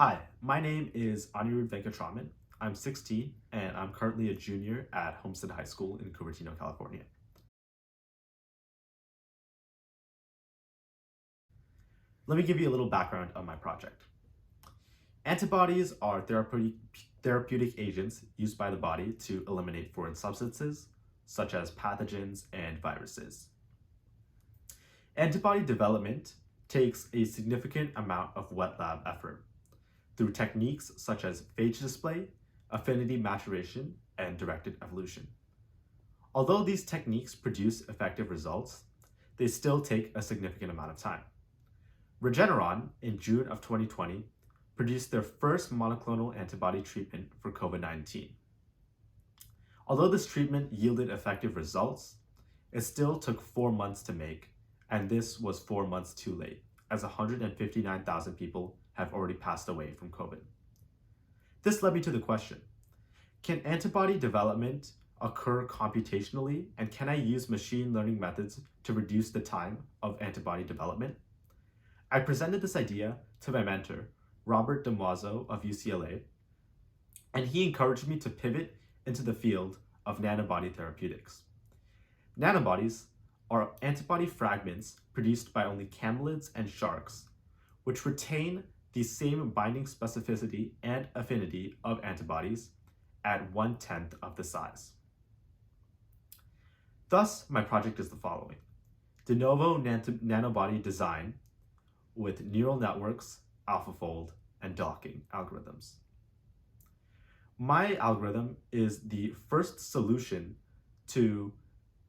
Hi, my name is Anirudh. I'm 16 and I'm currently a junior at Homestead High School in Cupertino, California. Let me give you a little background on my project. Antibodies are therapeutic agents used by the body to eliminate foreign substances, such as pathogens and viruses. Antibody development takes a significant amount of wet lab effort through techniques such as phage display, affinity maturation, and directed evolution. Although these techniques produce effective results, they still take a significant amount of time. Regeneron, in June of 2020, produced their first monoclonal antibody treatment for COVID-19. Although this treatment yielded effective results, it still took 4 months to make, and this was 4 months too late, as 159,000 people have already passed away from COVID. This led me to the question, can antibody development occur computationally, and can I use machine learning methods to reduce the time of antibody development? I presented this idea to my mentor, Robert Demoiseau of UCLA, and he encouraged me to pivot into the field of nanobody therapeutics. Nanobodies are antibody fragments produced by only camelids and sharks, which retain the same binding specificity and affinity of antibodies at 1/10 of the size. Thus, my project is the following: de novo nanobody design with neural networks, AlphaFold, and docking algorithms. My algorithm is the first solution to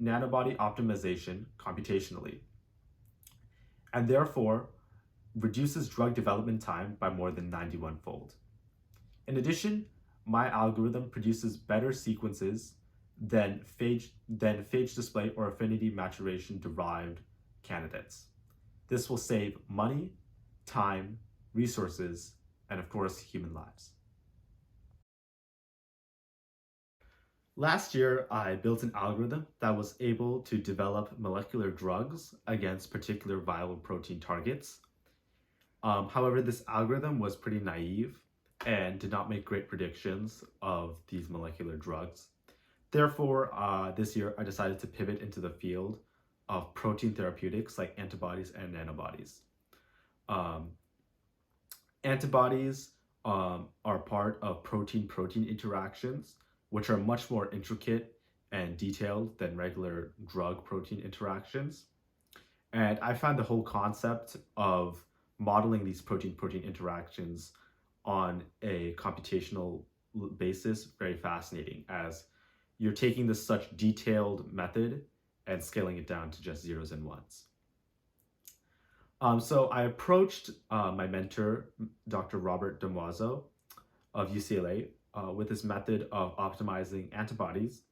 nanobody optimization computationally, and therefore reduces drug development time by more than 91-fold. In addition, my algorithm produces better sequences than phage display or affinity maturation derived candidates. This will save money, time, resources, and of course, human lives. Last year, I built an algorithm that was able to develop molecular drugs against particular viral protein targets. However, this algorithm was pretty naive and did not make great predictions of these molecular drugs. Therefore, this year I decided to pivot into the field of protein therapeutics like antibodies and nanobodies. Antibodies are part of protein-protein interactions, which are much more intricate and detailed than regular drug-protein interactions. And I found the whole concept of modeling these protein-protein interactions on a computational basis very fascinating, as you're taking this such detailed method and scaling it down to just zeros and ones. So I approached my mentor, Dr. Robert Demoiseau of UCLA, with this method of optimizing antibodies,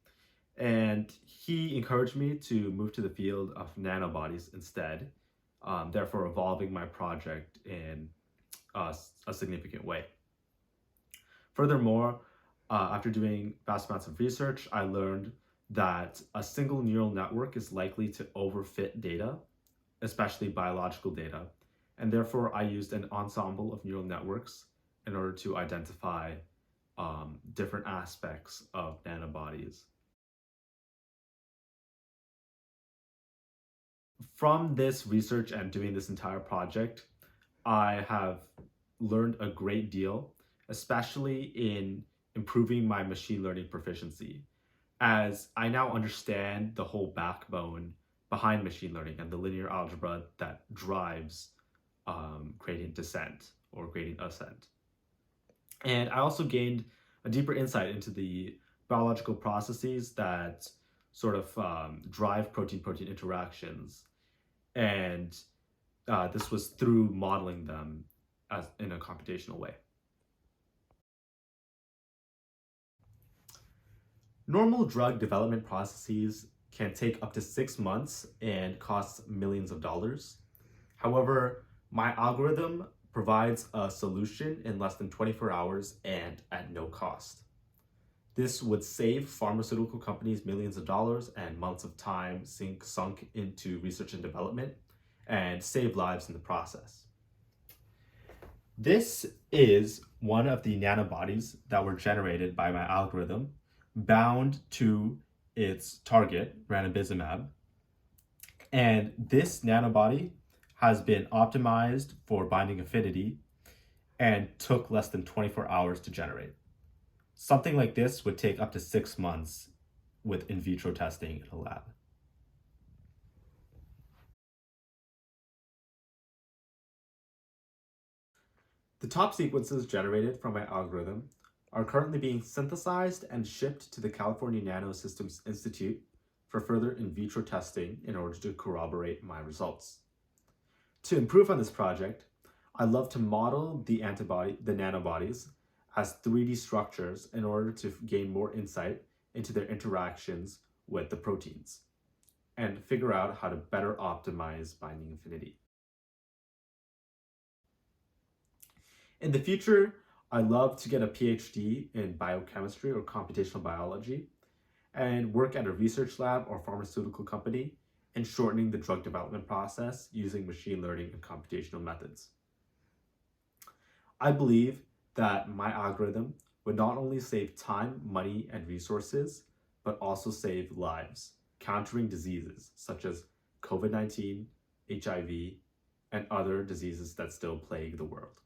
and he encouraged me to move to the field of nanobodies instead, therefore evolving my project in a significant way. Furthermore, after doing vast amounts of research, I learned that a single neural network is likely to overfit data, especially biological data, and therefore I used an ensemble of neural networks in order to identify different aspects of nanobodies. From this research and doing this entire project, I have learned a great deal, especially in improving my machine learning proficiency, as I now understand the whole backbone behind machine learning and the linear algebra that drives gradient descent or gradient ascent. And I also gained a deeper insight into the biological processes that sort of drive protein-protein interactions. And this was through modeling them in a computational way. Normal drug development processes can take up to 6 months and cost millions of dollars. However, my algorithm provides a solution in less than 24 hours and at no cost. This would save pharmaceutical companies millions of dollars and months of time sunk into research and development, and save lives in the process. This is one of the nanobodies that were generated by my algorithm, bound to its target, ranibizumab. And this nanobody has been optimized for binding affinity and took less than 24 hours to generate. Something like this would take up to 6 months with in vitro testing in a lab. The top sequences generated from my algorithm are currently being synthesized and shipped to the California Nanosystems Institute for further in vitro testing in order to corroborate my results. To improve on this project, I love to model the nanobodies, as 3D structures in order to gain more insight into their interactions with the proteins and figure out how to better optimize binding affinity. In the future, I love to get a PhD in biochemistry or computational biology and work at a research lab or pharmaceutical company in shortening the drug development process using machine learning and computational methods. I believe that my algorithm would not only save time, money, and resources, but also save lives, countering diseases such as COVID-19, HIV, and other diseases that still plague the world.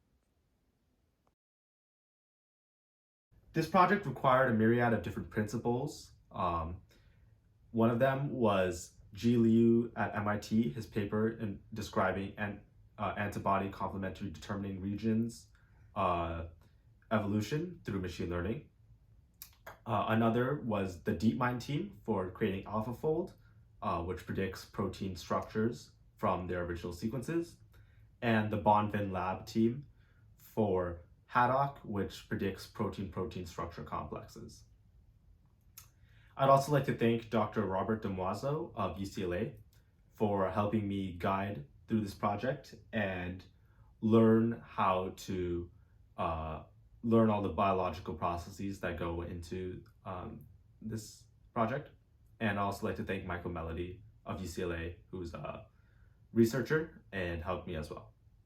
This project required a myriad of different principles. One of them was Ji Liu at MIT, his paper in describing antibody complementary determining regions evolution through machine learning. Another was the DeepMind team for creating AlphaFold, which predicts protein structures from their original sequences, and the Bonvin lab team for Haddock, which predicts protein-protein structure complexes. I'd also like to thank Dr. Robert Demoiseau of UCLA for helping me guide through this project and learn how to learn all the biological processes that go into this project. And I'd also like to thank Michael Melody of UCLA, who's a researcher and helped me as well.